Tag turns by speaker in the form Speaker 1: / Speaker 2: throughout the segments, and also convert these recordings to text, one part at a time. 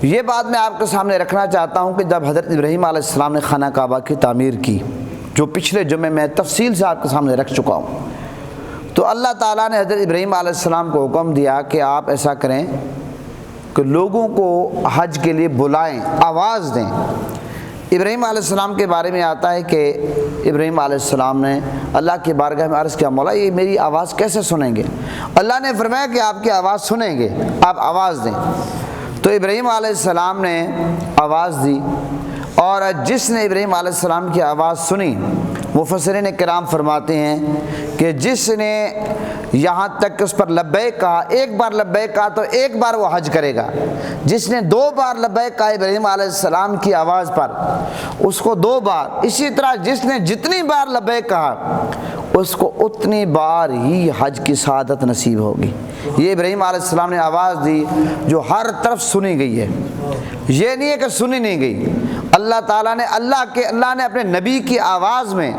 Speaker 1: یہ بات میں آپ کے سامنے رکھنا چاہتا ہوں کہ جب حضرت ابراہیم علیہ السلام نے خانہ کعبہ کی تعمیر کی، جو پچھلے جمعے میں تفصیل سے آپ کے سامنے رکھ چکا ہوں، تو اللہ تعالیٰ نے حضرت ابراہیم علیہ السلام کو حکم دیا کہ آپ ایسا کریں کہ لوگوں کو حج کے لیے بلائیں، آواز دیں۔ ابراہیم علیہ السلام کے بارے میں آتا ہے کہ ابراہیم علیہ السلام نے اللہ کی بارگاہ میں عرض کیا، مولا یہ میری آواز کیسے سنیں گے؟ اللہ نے فرمایا کہ آپ کی آواز سنیں گے، آپ آواز دیں۔ تو ابراہیم علیہ السلام نے آواز دی، اور جس نے ابراہیم علیہ السلام کی آواز سنی، مفسرین کرام فرماتے ہیں کہ جس نے یہاں تک کہ اس پر لبیک کہا، ایک بار لبیک کہا تو ایک بار وہ حج کرے گا۔ جس نے 2 بار لبیک کہا ابراہیم علیہ السلام کی آواز پر، اس کو 2 بار۔ اسی طرح جس نے جتنی بار لبیک کہا اس کو اتنی بار ہی حج کی سعادت نصیب ہوگی۔ یہ ابراہیم علیہ السلام نے آواز دی جو ہر طرف سنی گئی ہے، یہ نہیں ہے کہ سنی نہیں گئی۔ اللہ تعالیٰ نے اللہ نے اپنے نبی کی آواز میں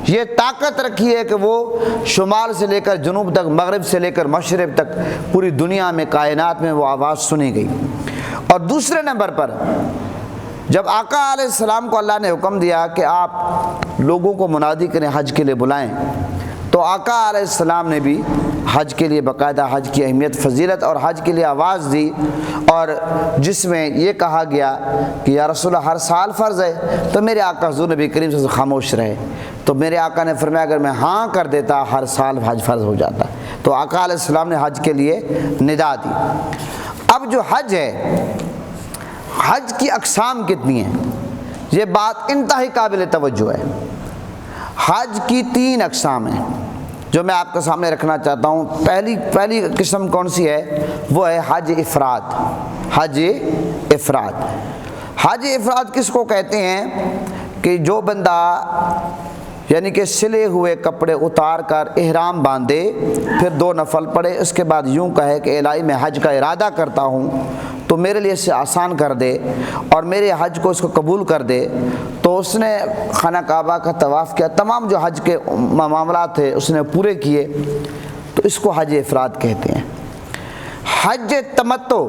Speaker 1: یہ طاقت رکھی ہے کہ وہ شمال سے لے کر جنوب تک، مغرب سے لے کر مشرق تک پوری دنیا میں، کائنات میں وہ آواز سنی گئی۔ اور دوسرے نمبر پر جب آقا علیہ السلام کو اللہ نے حکم دیا کہ آپ لوگوں کو منادی کریں، حج کے لیے بلائیں، تو آقا علیہ السلام نے بھی حج کے لیے باقاعدہ حج کی اہمیت، فضیلت اور حج کے لیے آواز دی، اور جس میں یہ کہا گیا کہ یا رسول اللہ ہر سال فرض ہے، تو میرے آقا حضور نبی کریم صلی اللہ علیہ وسلم خاموش رہے۔ تو میرے آقا نے فرمایا اگر میں ہاں کر دیتا ہر سال حج فرض ہو جاتا۔ تو آقا علیہ السلام نے حج کے لیے ندا دی۔ اب جو حج ہے، حج کی اقسام کتنی ہیں، یہ بات انتہائی قابل توجہ ہے۔ حج کی 3 اقسام ہیں جو میں آپ کے سامنے رکھنا چاہتا ہوں۔ پہلی قسم کون سی ہے؟ وہ ہے حج افراد۔ حج افراد، حج افراد کس کو کہتے ہیں؟ کہ جو بندہ یعنی کہ سلے ہوئے کپڑے اتار کر احرام باندھے، پھر 2 نفل پڑھے، اس کے بعد یوں کہے کہ الہی میں حج کا ارادہ کرتا ہوں تو میرے لیے اسے آسان کر دے اور میرے حج کو اس کو قبول کر دے۔ تو اس نے خانہ کعبہ کا طواف کیا، تمام جو حج کے معاملات تھے اس نے پورے کیے، تو اس کو حج افراد کہتے ہیں۔ حج تمتع،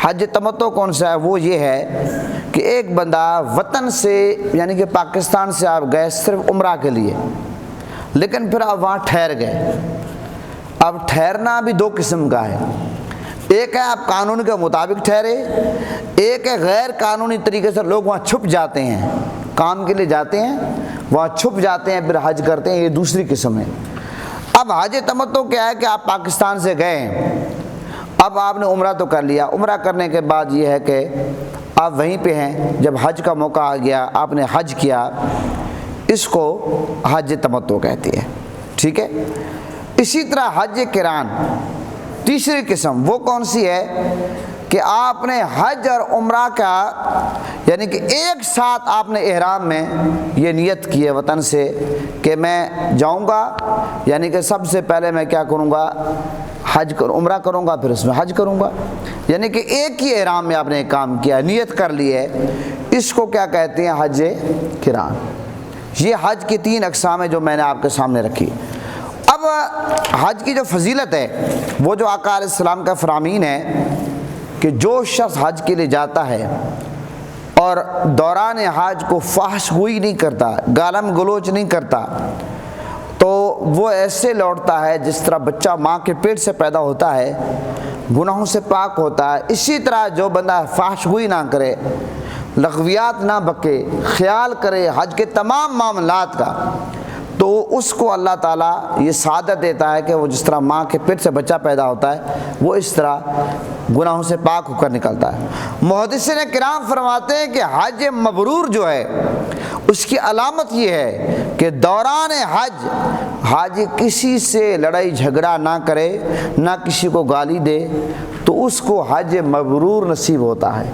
Speaker 1: حج تمتع کون سا ہے؟ وہ یہ ہے کہ ایک بندہ وطن سے یعنی کہ پاکستان سے آپ گئے صرف عمرہ کے لیے، لیکن پھر آپ وہاں ٹھہر گئے۔ اب ٹھہرنا بھی 2 قسم کا ہے، ایک ہے آپ قانون کے مطابق ٹھہرے، ایک ہے غیر قانونی طریقے سے لوگ وہاں چھپ جاتے ہیں، کام کے لیے جاتے ہیں وہاں چھپ جاتے ہیں پھر حج کرتے ہیں، یہ دوسری قسم ہے۔ اب حج تمتع کیا ہے کہ آپ پاکستان سے گئے ہیں، اب آپ نے عمرہ تو کر لیا، عمرہ کرنے کے بعد یہ ہے کہ آپ وہیں پہ ہیں، جب حج کا موقع آ گیا آپ نے حج کیا، اس کو حج تمتع کہتے ہیں، ٹھیک ہے۔ اسی طرح حج قران، تیسری قسم، وہ کون سی ہے کہ آپ نے حج اور عمرہ کا یعنی کہ ایک ساتھ آپ نے احرام میں یہ نیت کی ہے وطن سے کہ میں جاؤں گا، یعنی کہ سب سے پہلے میں کیا کروں گا، عمرہ کروں گا، پھر اس میں حج کروں گا، یعنی کہ ایک ہی احرام میں آپ نے کام کیا، نیت کر لی ہے، اس کو کیا کہتے ہیں؟ حج قران۔ یہ حج کی 3 اقسام ہیں جو میں نے آپ کے سامنے رکھی۔ اب حج کی جو فضیلت ہے، وہ جو آقا علیہ السلام کا فرامین ہے کہ جو شخص حج کے لیے جاتا ہے اور دوران حج کو فحش گوئی نہیں کرتا، گالم گلوچ نہیں کرتا، تو وہ ایسے لوٹتا ہے جس طرح بچہ ماں کے پیٹ سے پیدا ہوتا ہے، گناہوں سے پاک ہوتا ہے۔ اسی طرح جو بندہ فحش گوئی نہ کرے، لغویات نہ بکے، خیال کرے حج کے تمام معاملات کا، تو اس کو اللہ تعالیٰ یہ سعادت دیتا ہے کہ وہ جس طرح ماں کے پیٹ سے بچہ پیدا ہوتا ہے وہ اس طرح گناہوں سے پاک ہو کر نکلتا ہے۔ محدثین کرام فرماتے ہیں کہ حج مبرور جو ہے اس کی علامت یہ ہے کہ دوران حج حاجی کسی سے لڑائی جھگڑا نہ کرے، نہ کسی کو گالی دے، تو اس کو حج مبرور نصیب ہوتا ہے۔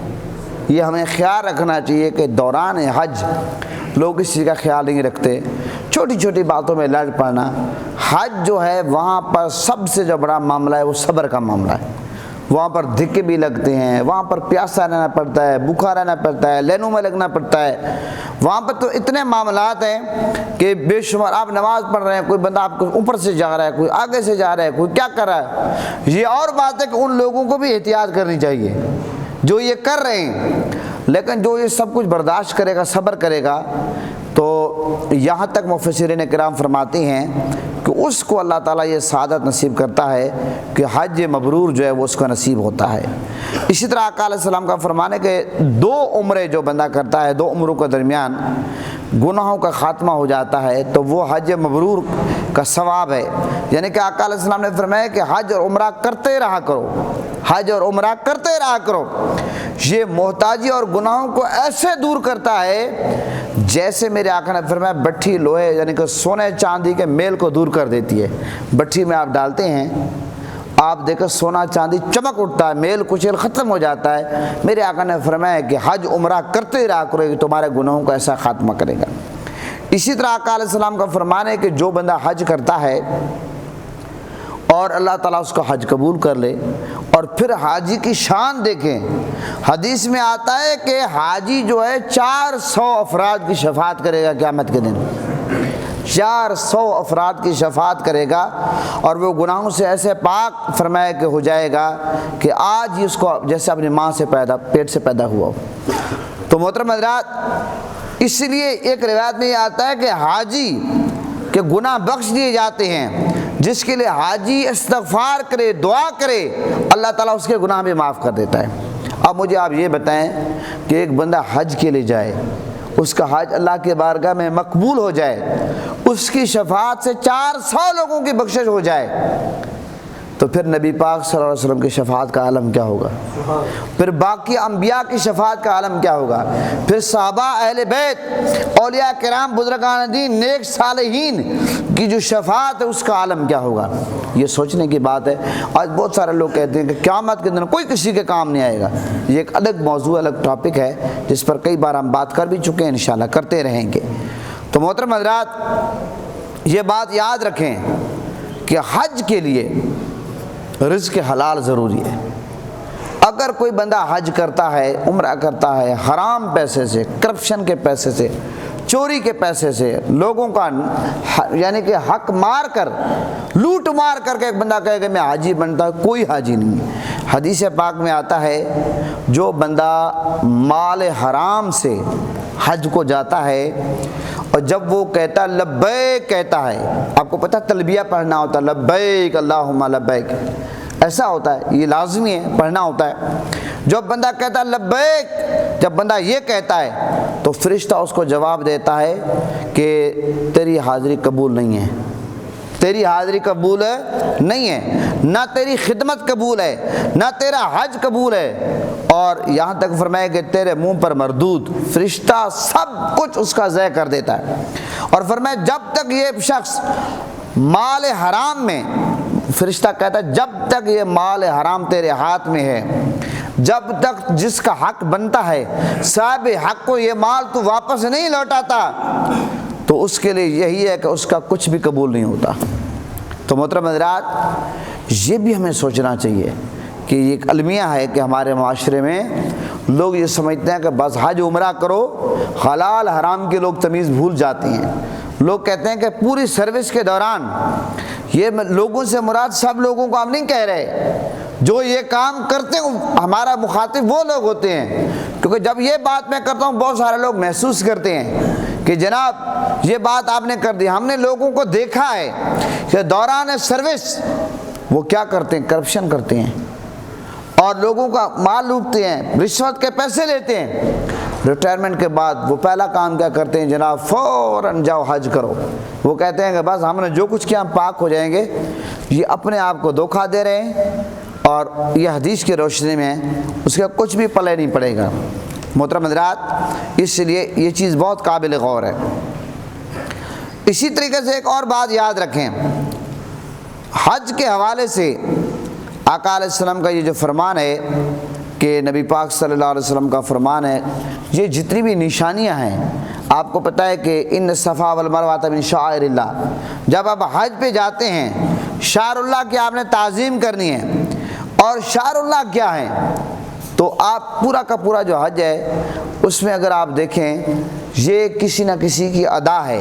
Speaker 1: یہ ہمیں خیال رکھنا چاہیے کہ دوران حج لوگ اس چیز کا خیال نہیں رکھتے، چھوٹی چھوٹی باتوں میں لڑ پڑنا۔ حج جو ہے وہاں پر سب سے جو بڑا معاملہ ہے وہ صبر کا معاملہ ہے۔ وہاں پر دھکے بھی لگتے ہیں، وہاں پر پیاسا رہنا پڑتا ہے، بھوکا رہنا پڑتا ہے، لائنوں میں لگنا پڑتا ہے، وہاں پر تو اتنے معاملات ہیں کہ بے شمار۔ آپ نماز پڑھ رہے ہیں، کوئی بندہ آپ کو اوپر سے جا رہا ہے، کوئی آگے سے جا رہا ہے، کوئی کیا کر رہا ہے۔ یہ اور بات ہے کہ ان لوگوں کو بھی احتیاط کرنی چاہیے جو یہ کر رہے ہیں، لیکن جو یہ سب کچھ برداشت کرے گا، صبر کرے گا، تو یہاں تک مفسرین کرام فرماتے ہیں کہ اس کو اللہ تعالیٰ یہ سعادت نصیب کرتا ہے کہ حج مبرور جو ہے وہ اس کا نصیب ہوتا ہے۔ اسی طرح آقا علیہ السلام کا فرمان ہے کہ 2 عمرے جو بندہ کرتا ہے، 2 عمروں کے درمیان گناہوں کا خاتمہ ہو جاتا ہے، تو وہ حج مبرور کا ثواب ہے۔ یعنی کہ آقا علیہ السلام نے فرمایا کہ حج اور عمرہ کرتے رہا کرو، حج اور عمرہ کرتے رہا کرو، یہ محتاجی اور گناہوں کو ایسے دور کرتا ہے جیسے میرے آقا نے فرمایا بٹھی لوہے یعنی کہ سونے چاندی کے میل کو دور کر دیتی ہے۔ بٹھی میں آپ ڈالتے ہیں، آپ دیکھیں سونا چاندی چمک اٹھتا ہے، میل کچیل ختم ہو جاتا ہے۔ میرے آقا نے فرمایا کہ حج عمرہ کرتے رہا کرو، کہ تمہارے گناہوں کو ایسا خاتمہ کرے گا۔ اسی طرح آقا علیہ السلام کا فرمان ہے کہ جو بندہ حج کرتا ہے اور اللہ تعالیٰ اس کا حج قبول کر لے، اور پھر حاجی کی شان دیکھیں، حدیث میں آتا ہے کہ حاجی جو ہے 400 افراد کی شفاعت کرے گا قیامت کے دن، 400 افراد کی شفاعت کرے گا، اور وہ گناہوں سے ایسے پاک فرمایا کہ ہو جائے گا کہ آج ہی اس کو جیسے اپنی ماں سے پیٹ سے پیدا ہوا ہو۔ تو محترم حضرات، اس لیے ایک روایت میں یہ آتا ہے کہ حاجی کے گناہ بخش دیے جاتے ہیں، جس کے لیے حاجی استغفار کرے، دعا کرے، اللہ تعالیٰ اس کے گناہ بھی معاف کر دیتا ہے۔ اب مجھے آپ یہ بتائیں کہ ایک بندہ حج کے لیے جائے، اس کا حج اللہ کے بارگاہ میں مقبول ہو جائے، اس کی شفاعت سے 400 لوگوں کی بخشش ہو جائے، تو پھر نبی پاک صلی اللہ علیہ وسلم کی شفاعت کا عالم کیا ہوگا؟ پھر باقی انبیاء کی شفاعت کا عالم کیا ہوگا؟ پھر صحابہ، اہل بیت، اولیاء کرام، بزرگان دین، نیک صالحین کی جو شفاعت ہے اس کا عالم کیا ہوگا؟ یہ سوچنے کی بات ہے۔ آج بہت سارے لوگ کہتے ہیں کہ قیامت کے دن کوئی کسی کے کام نہیں آئے گا۔ یہ ایک الگ موضوع، الگ ٹاپک ہے جس پر کئی بار ہم بات کر بھی چکے ہیں، انشاءاللہ کرتے رہیں گے۔ تو محترم حضرات، یہ بات یاد رکھیں کہ حج کے لیے رزق حلال ضروری ہے۔ اگر کوئی بندہ حج کرتا ہے، عمرہ کرتا ہے، حرام پیسے سے، کرپشن کے پیسے سے، چوری کے پیسے سے، لوگوں کا یعنی کہ حق مار کر، لوٹ مار کر کے ایک بندہ کہے کہ میں حاجی بنتا، کوئی حاجی نہیں۔ حدیث پاک میں آتا ہے جو بندہ مال حرام سے حج کو جاتا ہے، اور جب وہ کہتا لبیک کہتا ہے، آپ کو پتہ تلبیہ پڑھنا ہوتا ہے، لبیک اللہم لبیک، ایسا ہوتا ہے، یہ لازمی ہے، پڑھنا ہوتا ہے۔ جب بندہ کہتا ہے لبیک، جب بندہ یہ کہتا ہے تو فرشتہ اس کو جواب دیتا ہے کہ تیری حاضری قبول نہیں ہے، تیری حاضری قبول نہیں ہے، نہ تیری خدمت قبول ہے، نہ تیرا حج قبول ہے، اور یہاں تک فرمایا کہ تیرے منہ پر مردود۔ فرشتہ سب کچھ اس کا ضائع کر دیتا ہے، اور فرمایا جب تک یہ شخص مال حرام میں، فرشتہ کہتا ہے جب تک یہ مال حرام تیرے ہاتھ میں ہے، جب تک جس کا حق بنتا ہے صاحب حق کو یہ مال تو واپس نہیں لوٹاتا، تو اس کے لیے یہی ہے کہ اس کا کچھ بھی قبول نہیں ہوتا۔ تو محترم حضرات، یہ بھی ہمیں سوچنا چاہیے کہ یہ ایک المیہ ہے کہ ہمارے معاشرے میں لوگ یہ سمجھتے ہیں کہ بس حج عمرہ کرو، حلال حرام کے لوگ تمیز بھول جاتے ہیں۔ لوگ کہتے ہیں کہ پوری سروس کے دوران، یہ لوگوں سے مراد سب لوگوں کو ہم نہیں کہہ رہے، جو یہ کام کرتے ہیں ہمارا مخاطب وہ لوگ ہوتے ہیں، کیونکہ جب یہ بات میں کرتا ہوں بہت سارے لوگ محسوس کرتے ہیں کہ جناب یہ بات آپ نے کر دی۔ ہم نے لوگوں کو دیکھا ہے کہ دوران سروس وہ کیا کرتے ہیں، کرپشن کرتے ہیں، اور لوگوں کا مال لوٹتے ہیں، رشوت کے پیسے لیتے ہیں۔ ریٹائرمنٹ کے بعد وہ پہلا کام کیا کرتے ہیں جناب، فوراً جاؤ حج کرو۔ وہ کہتے ہیں کہ بس ہم نے جو کچھ کیا ہم پاک ہو جائیں گے۔ یہ اپنے آپ کو دھوکہ دے رہے ہیں، اور یہ حدیث کی روشنی میں اس کا کچھ بھی پلے نہیں پڑے گا۔ محترم حضرات، اس لیے یہ چیز بہت قابل غور ہے۔ اسی طریقے سے ایک اور بات یاد رکھیں، حج کے حوالے سے آقا علیہ السلام کا یہ جو فرمان ہے کہ نبی پاک صلی اللہ علیہ وسلم کا فرمان ہے، یہ جتنی بھی نشانیاں ہیں، آپ کو پتہ ہے کہ ان الصفا والمروہ من شعائر اللہ، جب آپ حج پہ جاتے ہیں شعائر اللہ کی آپ نے تعظیم کرنی ہے۔ اور شعائر اللہ کیا ہے؟ تو آپ پورا کا پورا جو حج ہے اس میں اگر آپ دیکھیں یہ کسی نہ کسی کی ادا ہے۔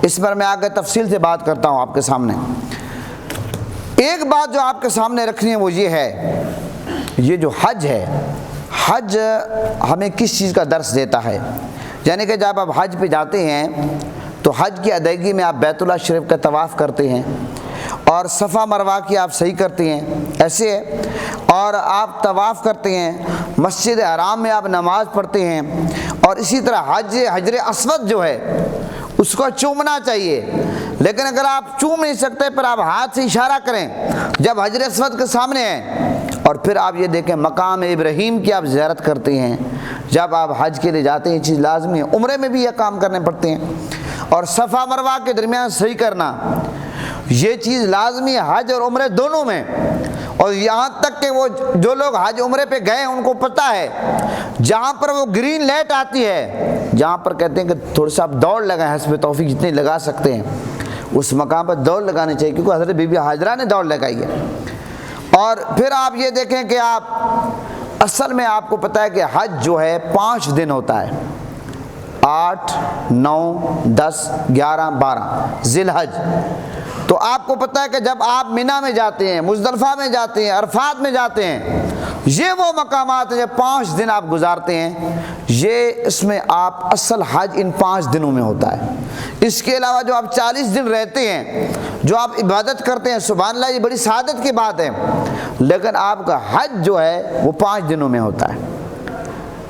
Speaker 1: اس پر میں آگے تفصیل سے بات کرتا ہوں آپ کے سامنے۔ ایک بات جو آپ کے سامنے رکھنی ہے وہ یہ ہے، یہ جو حج ہے حج ہمیں کس چیز کا درس دیتا ہے؟ یعنی کہ جب آپ حج پہ جاتے ہیں تو حج کی ادائیگی میں آپ بیت اللہ شریف کا طواف کرتے ہیں اور صفا مروہ کی آپ صحیح کرتے ہیں، ایسے ہے، اور آپ طواف کرتے ہیں، مسجد حرام میں آپ نماز پڑھتے ہیں، اور اسی طرح حجر اسود جو ہے اس کو چومنا چاہیے، لیکن اگر آپ چوم نہیں سکتے پھر آپ ہاتھ سے اشارہ کریں جب حجر اسود کے سامنے ہیں، اور پھر آپ یہ دیکھیں مقام ابراہیم کی آپ زیارت کرتے ہیں۔ جب آپ حج کے لیے جاتے ہیں یہ چیز لازمی ہے، عمرے میں بھی یہ کام کرنے پڑتے ہیں، اور صفا مروہ کے درمیان صحیح کرنا یہ چیز لازمی ہے حج اور عمرے دونوں میں۔ اور یہاں تک کہ وہ جو لوگ حج عمرے پہ گئے ہیں ان کو پتہ ہے جہاں پر وہ گرین لائٹ آتی ہے، جہاں پر کہتے ہیں کہ تھوڑا سا آپ دوڑ لگائیں، حسب توفیق جتنی لگا سکتے ہیں اس مقام پر دوڑ لگانی چاہیے، کیونکہ حضرت بی بی ہاجرہ نے دوڑ لگائی ہے۔ اور پھر آپ یہ دیکھیں کہ آپ اصل میں آپ کو پتہ ہے کہ حج جو ہے 5 دن ہوتا ہے، 8 9 10 11 12 ذی الحج۔ تو آپ کو پتہ ہے کہ جب آپ منی میں جاتے ہیں، مزدلفہ میں جاتے ہیں، عرفات میں جاتے ہیں، یہ وہ مقامات ہیں جب 5 دن آپ گزارتے ہیں، یہ اس میں آپ اصل حج ان 5 دنوں میں ہوتا ہے۔ اس کے علاوہ جو آپ 40 دن رہتے ہیں، جو آپ عبادت کرتے ہیں، سبحان اللہ یہ بڑی سعادت کی بات ہے، لیکن آپ کا حج جو ہے وہ 5 دنوں میں ہوتا ہے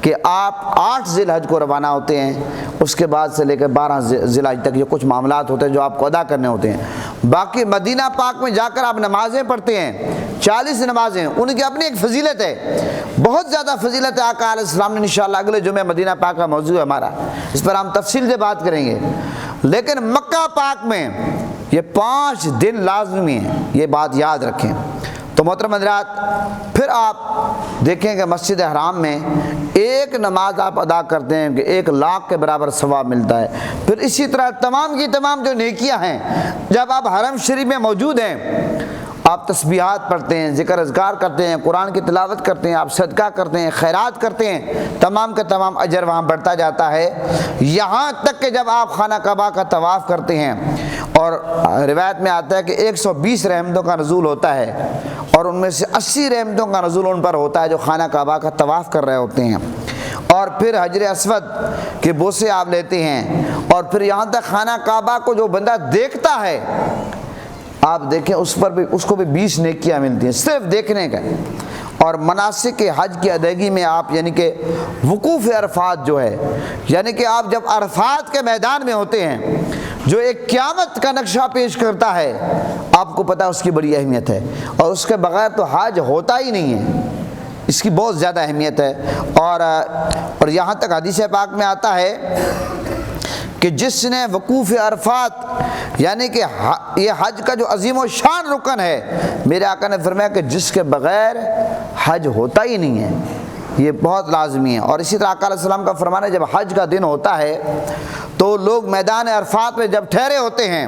Speaker 1: کہ آپ 8 ذی الحج کو روانہ ہوتے ہیں، اس کے بعد سے لے کر 12 ذی الحج تک یہ کچھ معاملات ہوتے ہیں جو آپ کو ادا کرنے ہوتے ہیں۔ باقی مدینہ پاک میں جا کر آپ نمازیں پڑھتے ہیں، 40 نمازیں، ان کی اپنی ایک فضیلت ہے، بہت زیادہ فضیلت ہے۔ آقا علیہ السلام نے انشاءاللہ اگلے جمعہ مدینہ پاک کا موضوع ہے ہمارا، اس پر ہم تفصیل سے بات کریں گے، لیکن مکہ پاک میں یہ 5 دن لازمی ہیں، یہ بات یاد رکھیں۔ تو محترم حضرات پھر آپ دیکھیں کہ مسجد حرام میں ایک نماز آپ ادا کرتے ہیں کہ 1 لاکھ کے برابر ثواب ملتا ہے۔ پھر اسی طرح تمام کی تمام جو نیکیاں ہیں جب آپ حرم شریف میں موجود ہیں، آپ تسبیحات پڑھتے ہیں، ذکر اذکار کرتے ہیں، قرآن کی تلاوت کرتے ہیں، آپ صدقہ کرتے ہیں، خیرات کرتے ہیں، تمام کا تمام اجر وہاں بڑھتا جاتا ہے، یہاں تک کہ جب آپ خانہ کعبہ کا طواف کرتے ہیں، اور روایت میں آتا ہے کہ 120 رحمتوں کا نزول ہوتا ہے، اور ان میں سے 80 رحمتوں کا نزول ان پر ہوتا ہے جو خانہ کعبہ کا طواف کر رہے ہوتے ہیں، اور پھر حجر اسود کے بوسے آپ لیتے ہیں، اور پھر یہاں تک خانہ کعبہ کو جو بندہ دیکھتا ہے آپ دیکھیں اس پر بھی اس کو بھی 20 نیکیاں ملتی ہیں صرف دیکھنے کا۔ اور مناسک حج کی ادائیگی میں آپ یعنی کہ وقوف عرفات جو ہے، یعنی کہ آپ جب عرفات کے میدان میں ہوتے ہیں جو ایک قیامت کا نقشہ پیش کرتا ہے، آپ کو پتہ ہے اس کی بڑی اہمیت ہے، اور اس کے بغیر تو حج ہوتا ہی نہیں ہے، اس کی بہت زیادہ اہمیت ہے۔ اور یہاں تک حدیث پاک میں آتا ہے کہ جس نے وقوف عرفات یعنی کہ یہ حج کا جو عظیم و شان رکن ہے، میرے آقا نے فرمایا کہ جس کے بغیر حج ہوتا ہی نہیں ہے، یہ بہت لازمی ہے۔ اور اسی طرح آقا علیہ السلام کا فرمان ہے جب حج کا دن ہوتا ہے تو لوگ میدان عرفات میں جب ٹھہرے ہوتے ہیں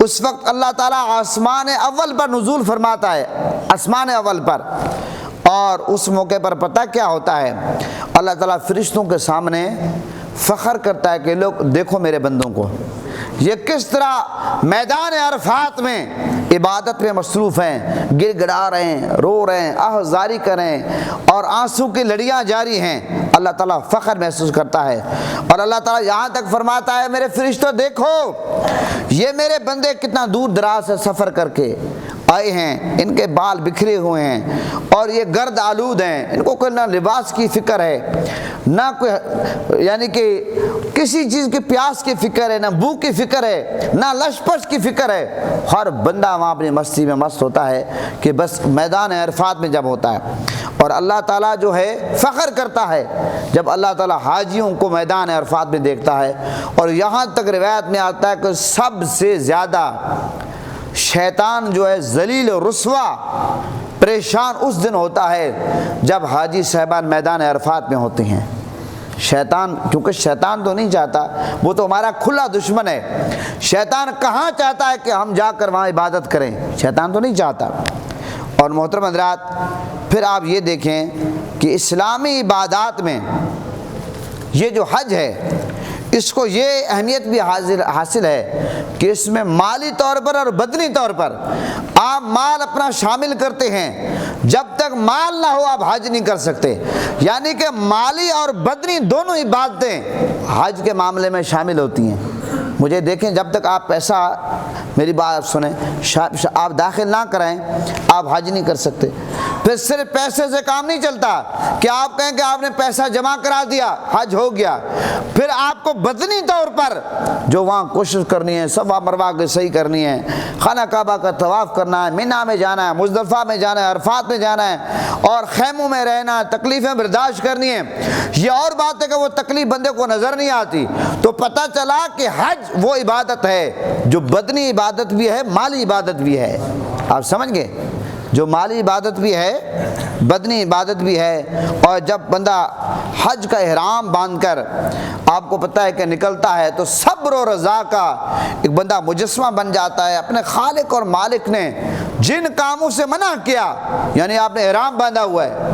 Speaker 1: اس وقت اللہ تعالیٰ آسمان اول پر نزول فرماتا ہے، آسمان اول پر، اور اس موقع پر پتہ کیا ہوتا ہے، اللہ تعالیٰ فرشتوں کے سامنے فخر کرتا ہے کہ لوگ دیکھو میرے بندوں کو، یہ کس طرح میدان عرفات میں عبادت میں مصروف ہیں، گر گڑا رہے ہیں، رو رہے ہیں، آہذاری کر رہے ہیں، اور آنسو کی لڑیاں جاری ہیں، اللہ تعالیٰ فخر محسوس کرتا ہے۔ اور اللہ تعالیٰ یہاں تک فرماتا ہے میرے فرشتوں دیکھو یہ میرے بندے کتنا دور دراز سے سفر کر کے آئے ہیں، ان کے بال بکھرے ہوئے ہیں اور یہ گرد آلود ہیں، ان کو کوئی نہ لباس کی فکر ہے، نہ کوئی یعنی کہ کسی چیز کی پیاس کی فکر ہے، نہ بھوک کی فکر ہے، نہ لش پش کی فکر ہے، ہر بندہ وہاں اپنی مستی میں مست ہوتا ہے کہ بس میدان عرفات میں جب ہوتا ہے۔ اور اللہ تعالیٰ جو ہے فخر کرتا ہے جب اللہ تعالیٰ حاجیوں کو میدان عرفات میں دیکھتا ہے، اور یہاں تک روایت میں آتا ہے کہ سب سے زیادہ شیطان جو ہے ذلیل و رسوا پریشان اس دن ہوتا ہے جب حاجی صاحبان میدان عرفات میں ہوتے ہیں۔ شیطان، کیونکہ شیطان تو نہیں چاہتا، وہ تو ہمارا کھلا دشمن ہے، شیطان کہاں چاہتا ہے کہ ہم جا کر وہاں عبادت کریں، شیطان تو نہیں چاہتا۔ اور محترم حضرات پھر آپ یہ دیکھیں کہ اسلامی عبادات میں یہ جو حج ہے اس کو یہ اہمیت بھی حاصل ہے کہ اس میں مالی طور پر اور بدنی طور پر آپ مال اپنا شامل کرتے ہیں، جب تک مال نہ ہو آپ حج نہیں کر سکتے، یعنی کہ مالی اور بدنی دونوں عبادتیں حج کے معاملے میں شامل ہوتی ہیں۔ مجھے دیکھیں، جب تک آپ پیسہ، میری بات سنیں، آپ داخل نہ کرائیں آپ حج نہیں کر سکتے۔ پھر صرف پیسے سے کام نہیں چلتا کہ آپ کہیں کہ آپ نے پیسہ جمع کرا دیا حج ہو گیا، پھر آپ کو بدنی طور پر جو وہاں کوشش کرنی ہے، صفا مروہ کی صحیح کرنی ہے، خانہ کعبہ کا طواف کرنا ہے، مینا میں جانا ہے، مزدلفہ میں جانا ہے، عرفات میں جانا ہے، اور خیموں میں رہنا ہے، تکلیفیں برداشت کرنی ہے۔ یہ اور بات ہے کہ وہ تکلیف بندے کو نظر نہیں آتی، تو پتہ چلا کہ حج وہ عبادت ہے جو بدنی عبادت بھی ہے، مالی عبادت بھی ہے۔ آپ سمجھ گئے؟ جو مالی عبادت بھی ہے، بدنی عبادت بھی ہے۔ اور جب بندہ حج کا احرام باندھ کر آپ کو پتہ ہے کہ نکلتا ہے تو صبر و رضا کا ایک بندہ مجسمہ بن جاتا ہے۔ اپنے خالق اور مالک نے جن کاموں سے منع کیا، یعنی آپ نے احرام باندھا ہوا ہے،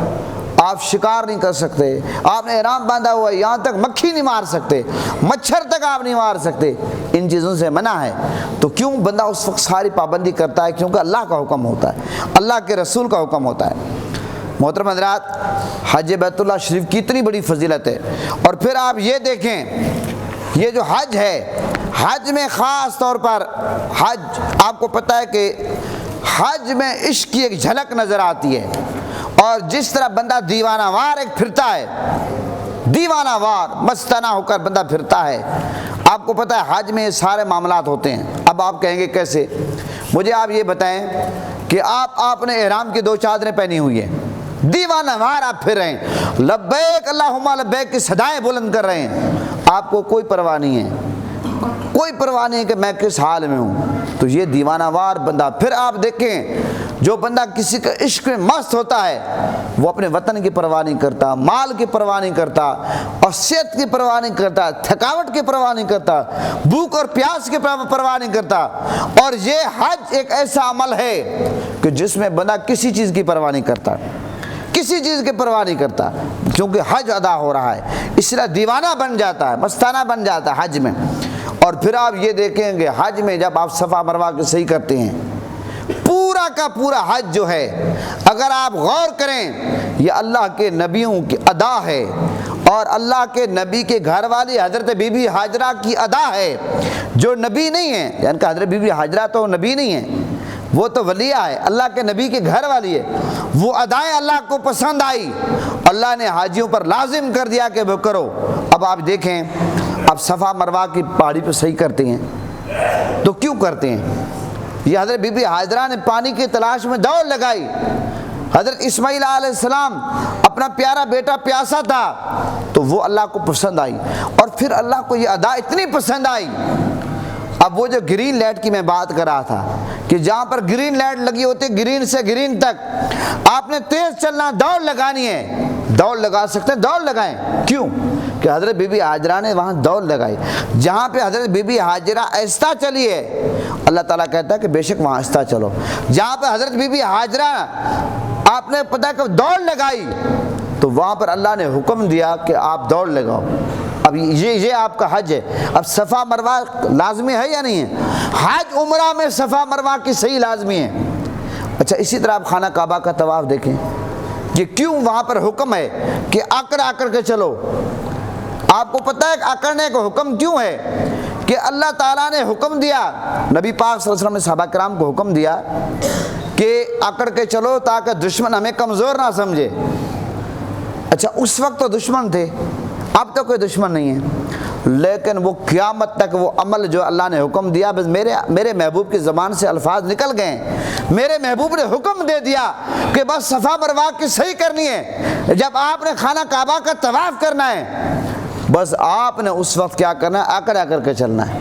Speaker 1: آپ شکار نہیں کر سکتے، آپ نے احرام باندھا ہوا ہے، یہاں تک مکھی نہیں مار سکتے، مچھر تک آپ نہیں مار سکتے، ان چیزوں سے منع ہے، تو کیوں بندہ اس وقت ساری پابندی کرتا ہے؟ کیونکہ اللہ کا حکم ہوتا ہے، اللہ کے رسول کا حکم ہوتا ہے۔ محترم حضرات، حج بیت اللہ شریف کی اتنی بڑی فضیلت ہے۔ اور پھر آپ یہ دیکھیں، یہ جو حج ہے، حج میں خاص طور پر حج، آپ کو پتہ ہے کہ حج میں عشق کی ایک جھلک نظر آتی ہے، اور جس طرح بندہ دیوانہ وار ایک پھرتا ہے، دیوانہ وار مستانہ ہو کر بندہ پھرتا ہے۔ آپ کو پتہ ہے حج میں سارے معاملات ہوتے ہیں۔ اب آپ کہیں گے کیسے؟ مجھے آپ یہ بتائیں کہ آپ نے احرام کی 2 چادریں پہنی ہوئی ہیں، دیوانہ وار آپ پھر رہے ہیں، لبیک اللہم لبیک کی صدائیں بلند کر رہے ہیں، آپ کو کوئی پرواہ نہیں ہے، کوئی پرواہ نہیں ہے کہ میں کس حال میں ہوں، تو یہ دیوانہ وار بندہ۔ پھر آپ دیکھیں، جو بندہ کسی کا عشق میں مست ہوتا ہے وہ اپنے وطن کی پرواہ نہیں کرتا، مال کی پرواہ نہیں کرتا، اور صحت کی پرواہ نہیں کرتا، تھکاوٹ کی پرواہ نہیں کرتا، بھوک اور پیاس کی پرواہ نہیں کرتا۔ اور یہ حج ایک ایسا عمل ہے کہ جس میں بندہ کسی چیز کی پرواہ نہیں کرتا، کسی چیز کی پرواہ نہیں کرتا، کیونکہ حج ادا ہو رہا ہے، اس لیے دیوانہ بن جاتا ہے، مستانہ بن جاتا ہے حج میں۔ اور پھر آپ یہ دیکھیں گے حج میں جب آپ صفا مروہ کی صحیح کرتے ہیں، پورا کا پورا حج جو ہے، اگر آپ غور کریں، یہ اللہ کے نبیوں کی ادا ہے، اور اللہ کے نبی کے گھر والی حضرت بی بی ہاجرہ کی ادا ہے، جو نبی نہیں ہے، یعنی کہ حضرت بی بی ہاجرہ تو نبی نہیں ہے، وہ تو ولیہ ہے، اللہ کے نبی کے گھر والی ہے، وہ ادائیں اللہ کو پسند آئی، اللہ نے حاجیوں پر لازم کر دیا کہ وہ کرو۔ اب آپ دیکھیں، اب صفا مروہ کی پہاڑی پہ صحیح کرتے ہیں تو کیوں کرتے ہیں؟ یہ حضرت بی بی ہاجرہ نے پانی کی تلاش میں دوڑ لگائی، حضرت اسماعیل علیہ السلام اپنا پیارا بیٹا پیاسا تھا، تو وہ اللہ کو پسند آئی، اور پھر اللہ کو یہ ادا اتنی پسند آئی۔ اب وہ جو گرین لائٹ کی میں بات کر رہا تھا کہ جہاں پر گرین لائٹ لگی ہوتی ہے، گرین سے گرین تک آپ نے تیز چلنا، دوڑ لگانی ہے، دوڑ لگا سکتے ہیں، دوڑ لگائیں۔ کیوں؟ کہ حضرت بی بی ہاجرہ نے وہاں دوڑ لگائی، جہاں پہ حضرت بی بی ہاجرہ آہستہ چلی ہے، اللہ تعالیٰ کہتا ہے کہ بے شک وہاں آہستہ چلو۔ جہاں پہ حضرت بی بی ہاجرہ آپ نے پتہ کہ دوڑ لگائی، تو وہاں پر اللہ نے حکم دیا کہ آپ دوڑ لگاؤ۔ اب یہ آپ کا حج ہے۔ اب صفا مروہ لازمی ہے یا نہیں ہے؟ حج عمرہ میں صفا مروہ کی صحیح لازمی ہے۔ اچھا، اسی طرح آپ خانہ کعبہ کا طواف دیکھیں کہ کیوں وہاں پر حکم ہے کہ آکڑ کے چلو۔ آپ کو پتہ ہے کہ آکڑنے کا حکم کیوں ہے؟ کہ اللہ تعالیٰ نے حکم دیا، نبی پاک صلی اللہ علیہ وسلم نے صحابہ کرام کو حکم دیا کہ آکڑ کے چلو تاکہ دشمن ہمیں کمزور نہ سمجھے۔ اچھا، اس وقت تو دشمن تھے، اب تو کوئی دشمن نہیں ہے، لیکن وہ قیامت تک وہ عمل جو اللہ نے حکم دیا، بس میرے محبوب کی زبان سے الفاظ نکل گئے، میرے محبوب نے حکم دے دیا کہ بس صفا مروہ کی صحیح کرنی ہے۔ جب آپ نے خانہ کعبہ کا طواف کرنا ہے، بس آپ نے اس وقت کیا کرنا ہے؟ آکڑ کے چلنا ہے،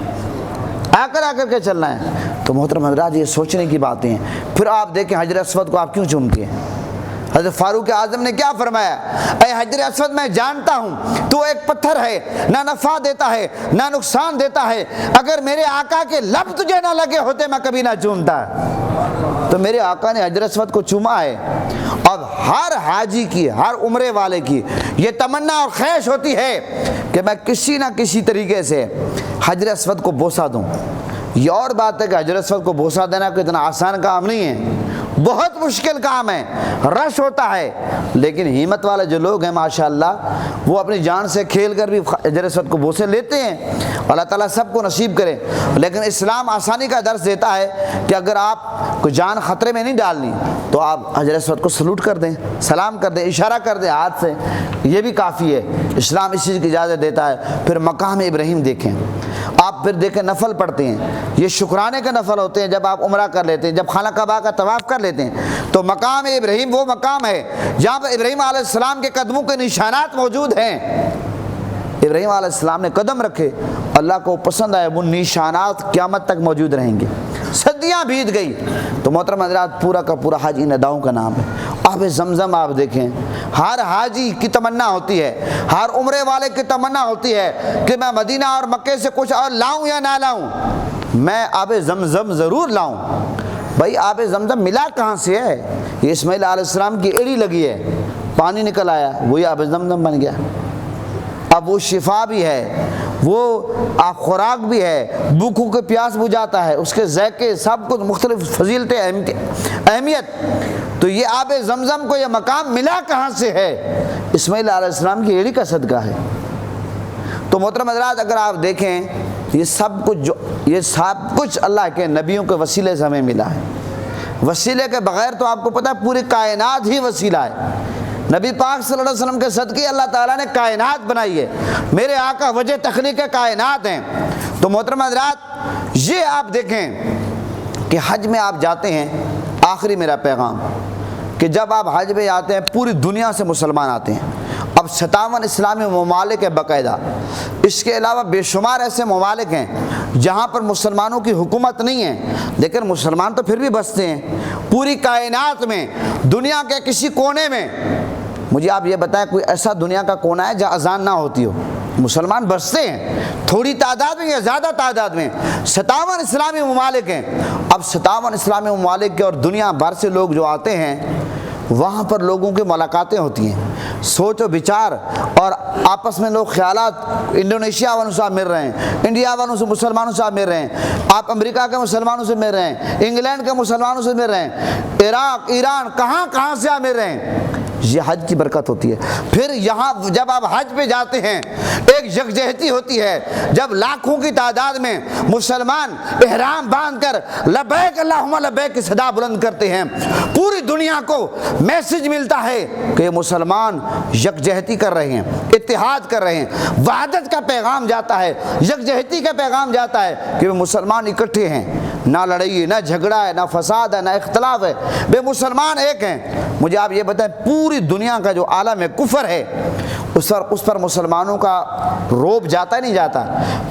Speaker 1: آکڑ کے چلنا ہے۔ تو محترم حضرات، یہ سوچنے کی باتیں ہیں۔ پھر آپ دیکھیں حجر اسود کو آپ کیوں چومتے ہیں؟ حضرت فاروق اعظم نے کیا فرمایا؟ اے حجر اسود، میں جانتا ہوں تو ایک پتھر ہے، نہ نفع دیتا ہے نہ نقصان دیتا ہے، اگر میرے آقا کے لب تجھے نہ لگے ہوتے میں کبھی نہ چومتا۔ تو میرے آقا نے حجر اسود کو چوما ہے۔ اب ہر حاجی کی، ہر عمرے والے کی یہ تمنا اور خواہش ہوتی ہے کہ میں کسی نہ کسی طریقے سے حجر اسود کو بوسہ دوں۔ یہ اور بات ہے کہ حجر اسود کو بوسہ دینا کوئی اتنا آسان کام نہیں ہے، بہت مشکل کام ہے، رش ہوتا ہے، لیکن ہمت والے جو لوگ ہیں ماشاءاللہ وہ اپنی جان سے کھیل کر بھی حجر اسود کو بوسے لیتے ہیں۔ اللہ تعالیٰ سب کو نصیب کرے۔ لیکن اسلام آسانی کا درس دیتا ہے کہ اگر آپ کو جان خطرے میں نہیں ڈالنی تو آپ حجر اسود کو سلوٹ کر دیں، سلام کر دیں، اشارہ کر دیں ہاتھ سے، یہ بھی کافی ہے۔ اسلام اس چیز کی اجازت دیتا ہے۔ پھر مقام ابراہیم دیکھیں، آپ پھر دیکھیں نفل پڑھتے ہیں، یہ شکرانے کے نفل ہوتے ہیں جب آپ عمرہ کر لیتے ہیں، جب خانہ کعبہ کا طواف کر لیتے ہیں تو مقام ابراہیم وہ مقام ہے جہاں پر ابراہیم علیہ السلام کے قدموں کے نشانات موجود ہیں۔ ابراہیم علیہ السلام نے قدم رکھے، اللہ کو پسند آئے، وہ نشانات قیامت تک موجود رہیں گے۔ صدیاں بیت گئی تو محترم حضرات پورا کا پورا حج ان اداؤں کا نام ہے۔ آب زمزم آپ دیکھیں، ہر حاجی کی تمنا ہوتی ہے، ہر عمرے والے کی تمنا ہوتی ہے کہ میں مدینہ اور مکے سے کچھ اور لاؤں یا نہ لاؤں، میں آب زمزم ضرور لاؤں۔ بھائی آب زمزم ملا کہاں سے ہے؟ یہ اسماعیل علیہ السلام کی ایڑی لگی ہے، پانی نکل آیا، وہی آب زمزم بن گیا۔ اب وہ شفا بھی ہے، وہ خوراک بھی ہے، بھوکوں کے پیاس بجھاتا ہے، اس کے ذائقے سب کچھ مختلف فضیلتیں اہمیت۔ تو یہ آب زمزم کو یہ مقام ملا کہاں سے ہے؟ اسماعیل علیہ السلام کی ایڑی کا صدقہ ہے۔ تو محترم حضرات اگر آپ دیکھیں یہ سب کچھ اللہ کے نبیوں کے وسیلے سے ہمیں ملا ہے۔ وسیلے کے بغیر تو آپ کو پتہ ہے پوری کائنات ہی وسیلہ ہے۔ نبی پاک صلی اللہ علیہ وسلم کے صدقے اللہ تعالیٰ نے کائنات بنائی ہے، میرے آقا وجہ تخلیق کائنات ہیں۔ تو محترم حضرات یہ آپ دیکھیں کہ حج میں آپ جاتے ہیں، آخری میرا پیغام کہ جب آپ حج میں آتے ہیں پوری دنیا سے مسلمان آتے ہیں۔ اب 57 اسلامی ممالک ہیں باقاعدہ، اس کے علاوہ بے شمار ایسے ممالک ہیں جہاں پر مسلمانوں کی حکومت نہیں ہے، لیکن مسلمان تو پھر بھی بستے ہیں پوری کائنات میں۔ دنیا کے کسی کونے میں مجھے آپ یہ بتائیں کوئی ایسا دنیا کا کونا ہے جہاں اذان نہ ہوتی ہو؟ مسلمان بستے ہیں، تھوڑی تعداد میں یا زیادہ تعداد میں، 57 اسلامی ممالک ہیں۔ اب 57 اسلامی ممالک کے اور دنیا بھر سے لوگ جو آتے ہیں وہاں پر لوگوں کی ملاقاتیں ہوتی ہیں، سوچ و بچار اور آپس میں لوگ خیالات، انڈونیشیا والوں سے آپ مل رہے ہیں، انڈیا والوں سے مسلمانوں سے آپ مل رہے ہیں، آپ امریکہ کے مسلمانوں سے مل رہے ہیں، انگلینڈ کے مسلمانوں سے مل رہے ہیں، عراق، ایران، کہاں سے آپ مل رہے ہیں۔ یہ حج کی برکت ہوتی ہے۔ پھر یہاں جب آپ حج پہ جاتے ہیں ایک یکجہتی ہوتی ہے، جب لاکھوں کی تعداد میں مسلمان احرام باندھ کر لبیک اللہم لبیک کی صدا بلند کرتے ہیں، پوری دنیا کو میسج ملتا ہے کہ مسلمان یکجہتی کر رہے ہیں، اتحاد کر رہے ہیں، وحدت کا پیغام جاتا ہے، یکجہتی کا پیغام جاتا ہے کہ وہ مسلمان اکٹھے ہیں، نہ لڑائی ہے، نہ جھگڑا ہے، نہ فساد ہے، نہ اختلاف ہے، بے مسلمان ایک ہیں۔ مجھے آپ یہ بتائیں پوری دنیا کا جو عالم کفر ہے اس پر مسلمانوں کا روب جاتا نہیں جاتا،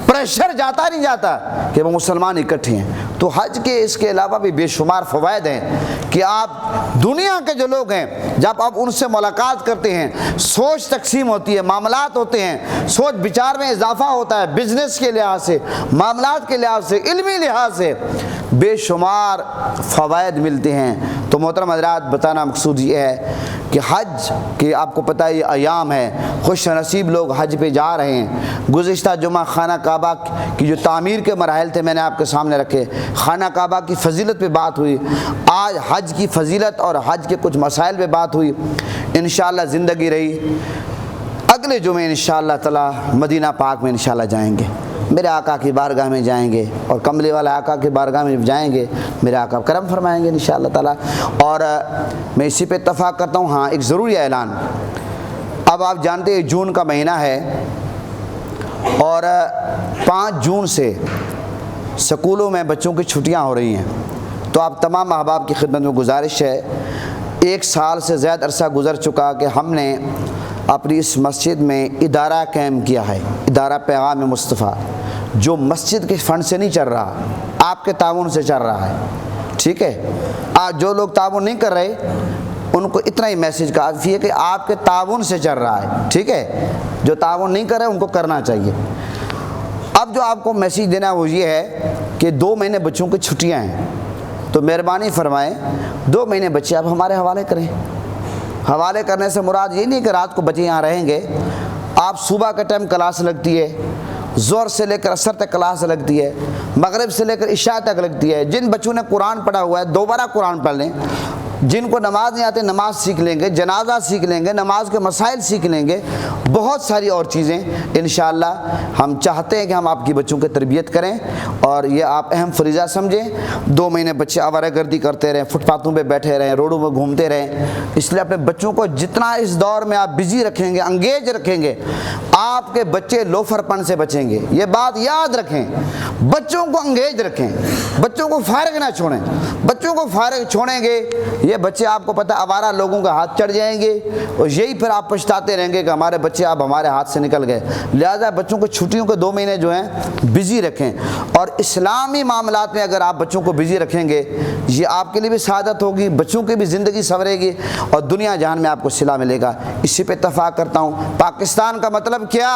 Speaker 1: پریشر جاتا نہیں جاتا کہ وہ مسلمان اکٹھے ہیں۔ تو حج کے اس کے علاوہ بھی بے شمار فوائد ہیں کہ آپ دنیا کے جو لوگ ہیں جب آپ ان سے ملاقات کرتے ہیں، سوچ تقسیم ہوتی ہے، معاملات ہوتے ہیں، سوچ بچار میں اضافہ ہوتا ہے، بزنس کے لحاظ سے، معاملات کے لحاظ سے، علمی لحاظ سے بے شمار فوائد ملتے ہیں۔ تو محترم حضرات بتانا مقصود یہ ہے کہ حج کہ آپ کو پتہ ہے یہ ایام ہے، خوش نصیب لوگ حج پہ جا رہے ہیں۔ گزشتہ جمعہ خانہ کعبہ کی جو تعمیر کے مراحل تھے میں نے آپ کے سامنے رکھے، خانہ کعبہ کی فضیلت پہ بات ہوئی، آج حج کی فضیلت اور حج کے کچھ مسائل پہ بات ہوئی۔ انشاءاللہ زندگی رہی اگلے جمعے انشاءاللہ تعالی مدینہ پاک میں انشاءاللہ جائیں گے، میرے آقا کی بارگاہ میں جائیں گے اور کملی والا آقا کی بارگاہ میں جائیں گے، میرے آقا کرم فرمائیں گے انشاءاللہ تعالی۔ اور میں اسی پہ اتفاق کرتا ہوں۔ ہاں ایک ضروری اعلان، اب آپ جانتے ہیں جون کا مہینہ ہے اور 5 جون سے سکولوں میں بچوں کی چھٹیاں ہو رہی ہیں، تو آپ تمام احباب کی خدمت میں گزارش ہے، 1 سال سے زیادہ عرصہ گزر چکا کہ ہم نے اپنی اس مسجد میں ادارہ قائم کیا ہے، ادارہ پیغام مصطفیٰ، جو مسجد کے فنڈ سے نہیں چل رہا، آپ کے تعاون سے چل رہا ہے، ٹھیک ہے۔ آج جو لوگ تعاون نہیں کر رہے ان کو اتنا ہی میسج کافی ہے کہ آپ کے تعاون سے چل رہا ہے، ٹھیک ہے۔ جو تعاون نہیں کر رہے ان کو کرنا چاہیے۔ اب جو آپ کو میسج دینا ہے وہ یہ ہے کہ 2 مہینے بچوں کی چھٹیاں ہیں، تو مہربانی فرمائیں 2 مہینے بچے آپ ہمارے حوالے کریں۔ حوالے کرنے سے مراد یہ نہیں کہ رات کو بچے یہاں رہیں گے، آپ صبح کا ٹائم کلاس لگتی ہے، ظہر سے لے کر عصر تک کلاس لگتی ہے، مغرب سے لے کر عشاء تک لگتی ہے۔ جن بچوں نے قرآن پڑھا ہوا ہے دوبارہ قرآن پڑھ لیں، جن کو نماز نہیں آتی نماز سیکھ لیں گے، جنازہ سیکھ لیں گے، نماز کے مسائل سیکھ لیں گے، بہت ساری اور چیزیں انشاءاللہ ہم چاہتے ہیں کہ ہم آپ کی بچوں کی تربیت کریں، اور یہ آپ اہم فریضہ سمجھیں۔ 2 مہینے بچے آوارہ گردی کرتے رہیں، فٹ پاتھوں پہ بیٹھے رہیں، روڈوں میں گھومتے رہیں، اس لیے اپنے بچوں کو جتنا اس دور میں آپ بزی رکھیں گے، انگیج رکھیں گے، آپ کے بچے لوفر پن سے بچیں گے۔ یہ بات یاد رکھیں، بچوں کو انگیج رکھیں، بچوں کو فارغ نہ چھوڑیں۔ بچوں کو فارغ چھوڑیں گے یہ بچے آپ کو پتہ آوارہ لوگوں کا ہاتھ چڑھ جائیں گے، اور یہی پھر آپ پچھتاتے رہیں گے کہ ہمارے بچے اب ہمارے ہاتھ سے نکل گئے۔ لہٰذا بچوں کو چھٹیوں کے 2 مہینے جو ہیں بزی رکھیں، اور اسلامی معاملات میں اگر آپ بچوں کو بزی رکھیں گے یہ آپ کے لیے بھی سعادت ہوگی، بچوں کی بھی زندگی سنورے گی، اور دنیا جہان میں آپ کو صلہ ملے گا۔ اسی پہ اتفاق کرتا ہوں۔ پاکستان کا مطلب کیا؟